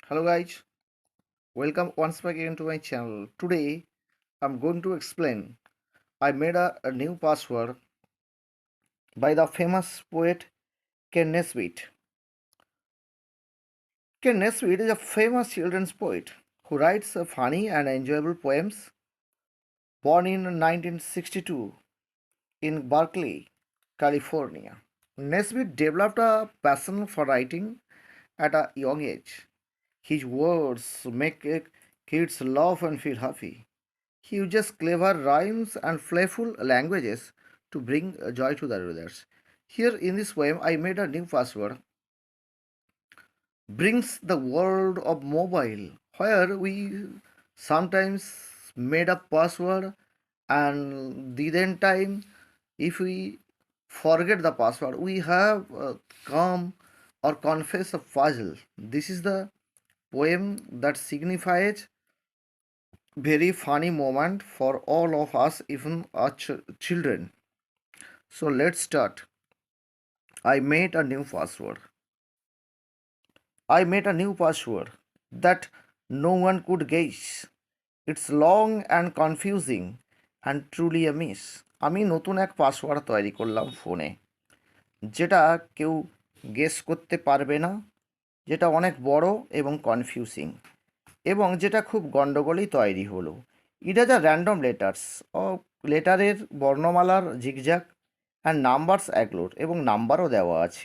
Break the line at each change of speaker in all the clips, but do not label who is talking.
Hello guys, welcome once again to my channel. Today I'm going to explain. I made a new password by the famous poet Ken Nesbitt. Ken Nesbitt is a famous children's poet who writes funny and enjoyable poems. Born in 1962 in Berkeley, California, Nesbitt developed a passion for writing at a young age. His words make kids laugh and feel happy. He uses clever rhymes and playful languages to bring joy to the readers. Here in this poem, I made a new password, brings the world of mobile, where we sometimes made a password and the then time, if we forget the password, we have come or confess a puzzle. This is the poem that signifies very funny moment for all of us, even our children. So let's start. I made a new password. I made a new password that no one could guess. It's long and confusing and truly a miss. আমি নতুন এক password তৈরি করলাম ফোনে, যেটা কেউ guess করতে পারবে না, যেটা অনেক বড় এবং কনফিউজিং, এবং যেটা খুব গণ্ডগোলেই তৈরি হলো। It has a random letters ও লেটারের বর্ণমালার জিগজ্যাগ অ্যান্ড নাম্বারস অ্যাগলোর, এবং নাম্বারও দেওয়া আছে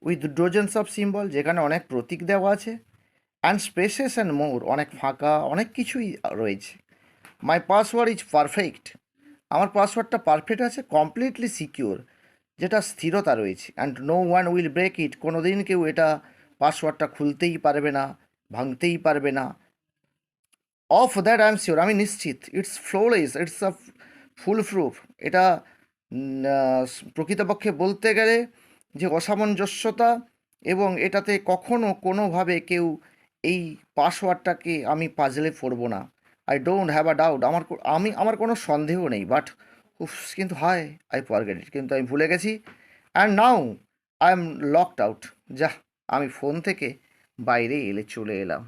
উইথ ডজেন্স অফ সিম্বল, যেখানে অনেক প্রতীক দেওয়া আছে, অ্যান্ড স্পেসেস অ্যান্ড মোর, অনেক ফাঁকা, অনেক কিছুই রয়েছে। মাই পাসওয়ার্ড ইজ পারফেক্ট, আমার পাসওয়ার্ডটা পারফেক্ট আছে, কমপ্লিটলি সিকিউর, যেটা স্থিরতা রয়েছে, and no one will break it, কোনো দিন কেউ এটা পাসওয়ার্ডটা খুলতেই পারবে না, ভাঙতেই পারবে না। Of that I am sure, আমি নিশ্চিত। It's flawless, it's a full proof, এটা প্রকৃতপক্ষে বলতে গেলে যে অসামঞ্জস্যতা, এবং এটাতে কখনো কোনোভাবে কেউ এই পাসওয়ার্ডটাকে আমি পাজলে পড়ব না। I don't have a doubt, আমার কোনো সন্দেহ নেই, বাট কিন্তু হায়, আই ফরগেট ইট, কিন্তু আমি ভুলে গেছি। And now I am locked out, যা, আমি ফোন থেকে বাইরে চলে এলাম।